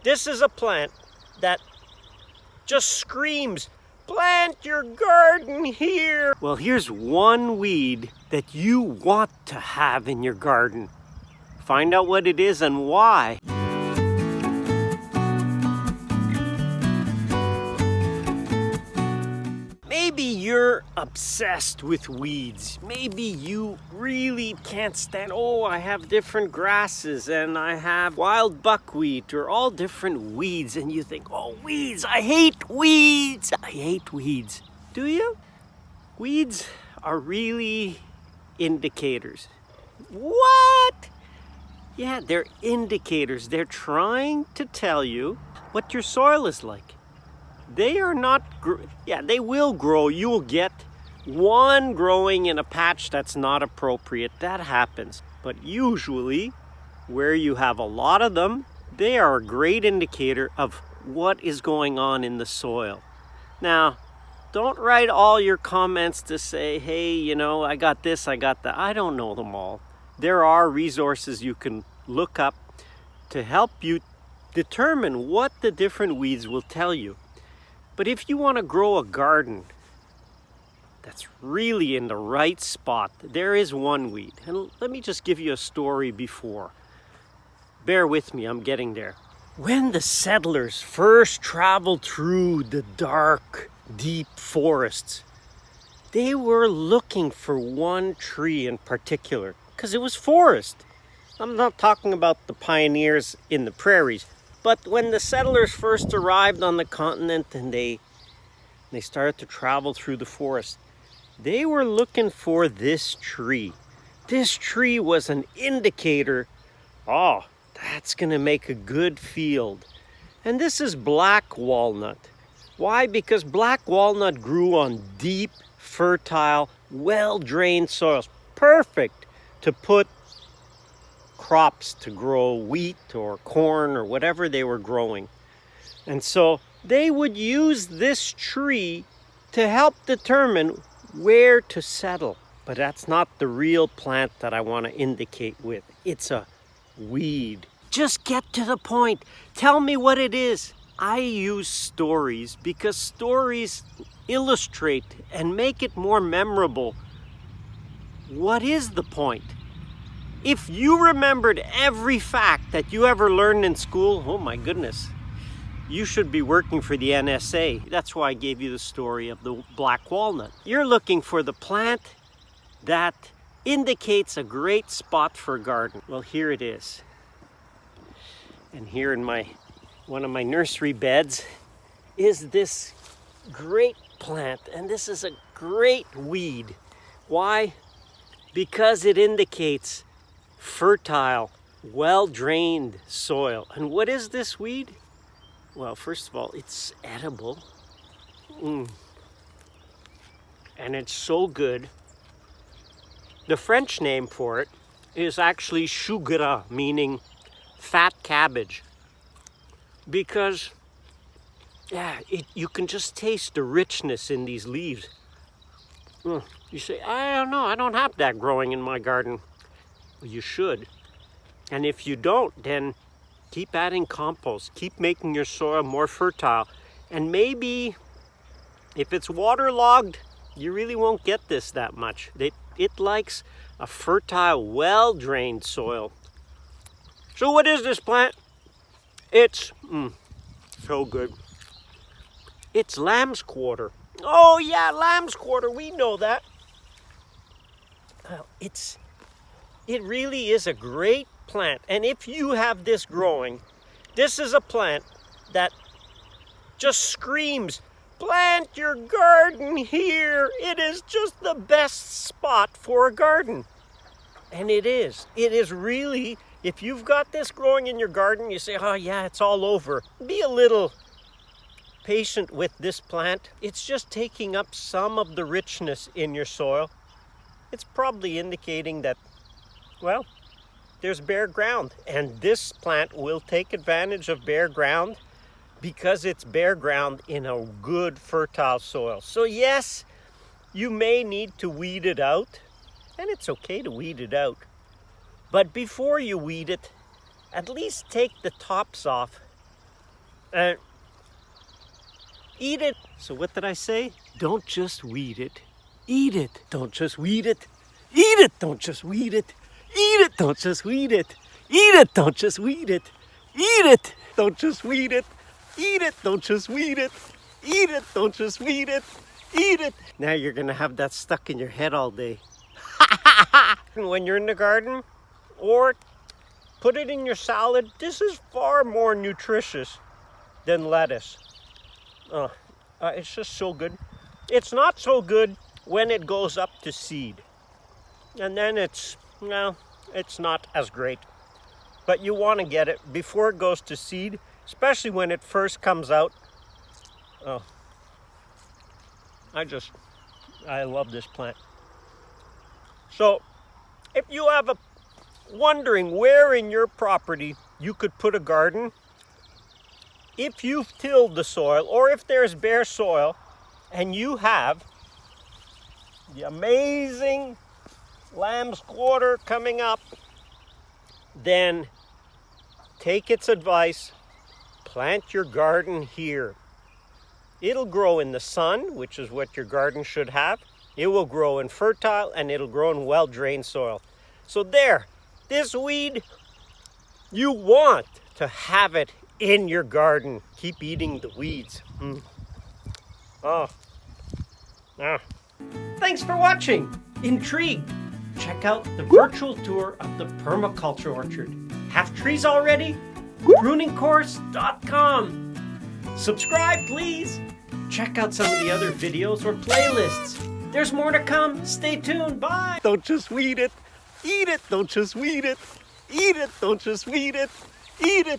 This is a plant that just screams, plant your garden here. Well, here's one weed that you want to have in your garden. Find out what it is and why. Maybe you're obsessed with weeds. Maybe you really can't stand, I have different grasses and I have wild buckwheat or all different weeds, and you think, weeds, I hate weeds. I hate weeds. Do you? Weeds are really indicators. What? Yeah, they're indicators. They're trying to tell you what your soil is like. They are not, they will grow. You will get one growing in a patch that's not appropriate. That happens. But usually, where you have a lot of them, they are a great indicator of what is going on in the soil. Now, don't write all your comments to say, hey, I got this, I got that. I don't know them all. There are resources you can look up to help you determine what the different weeds will tell you. But if you want to grow a garden that's really in the right spot, there is one weed. And let me just give you a story before. Bear with me, I'm getting there. When the settlers first traveled through the dark, deep forests, they were looking for one tree in particular, because it was forest. I'm not talking about the pioneers in the prairies. But when the settlers first arrived on the continent and they started to travel through the forest, they were looking for this tree. This tree was an indicator, that's going to make a good field. And this is black walnut. Why? Because black walnut grew on deep, fertile, well-drained soils. Perfect to put crops to grow wheat or corn or whatever they were growing. And so they would use this tree to help determine where to settle. But that's not the real plant that I want to indicate with. It's a weed. Just get to the point. Tell me what it is. I use stories because stories illustrate and make it more memorable. What is the point? If you remembered every fact that you ever learned in school, oh my goodness, you should be working for the NSA. That's why I gave you the story of the black walnut. You're looking for the plant that indicates a great spot for a garden. Well, here it is. And here in one of my nursery beds is this great plant. And this is a great weed. Why? Because it indicates fertile, well-drained soil. And what is this weed? Well, first of all, it's edible. And it's so good. The French name for it is actually Chou Gras, meaning fat cabbage. Because, you can just taste the richness in these leaves. You say, I don't know, I don't have that growing in my garden. Well, you should. And if you don't, then keep adding compost. Keep making your soil more fertile. And maybe if it's waterlogged, you really won't get this that much. It likes a fertile, well-drained soil. So what is this plant? It's so good. It's Lambsquarter. Oh yeah, Lambsquarter, we know that. Well, it really is a great plant. And if you have this growing, this is a plant that just screams, plant your garden here. It is just the best spot for a garden. And it is. It is really, if you've got this growing in your garden, you say, it's all over. Be a little patient with this plant. It's just taking up some of the richness in your soil. It's probably indicating that, there's bare ground. And this plant will take advantage of bare ground because it's bare ground in a good fertile soil. So yes, you may need to weed it out, and it's okay to weed it out. But before you weed it, at least take the tops off Eat it. So what did I say? Don't just weed it. Eat it. Don't just weed it. Eat it. Don't just weed it. Eat it. Don't just weed it. Eat it. Don't just weed it. Eat it. Don't just weed it. Eat it. Don't just weed it. Eat it. Don't just weed it. Eat it. Now you're gonna have that stuck in your head all day. When you're in the garden, or put it in your salad. This is far more nutritious than lettuce. It's just so good. It's not so good when it goes up to seed. And then it's not as great. But you want to get it before it goes to seed, especially when it first comes out. Oh, I love this plant. So, if you have wondering where in your property you could put a garden, if you've tilled the soil, or if there's bare soil, and you have the amazing Lambsquarter coming up, then take its advice, plant your garden here. It'll grow in the sun, which is what your garden should have. It will grow in fertile, and it'll grow in well-drained soil. So there, this weed, you want to have it in your garden. Keep eating the weeds. Thanks for watching. Intrigued? Check out the virtual tour of the permaculture orchard. Have trees already? Pruningcourse.com. Subscribe, please. Check out some of the other videos or playlists. There's more to come. Stay tuned. Bye. Don't just weed it. Eat it. Don't just weed it. Eat it. Don't just weed it. Eat it.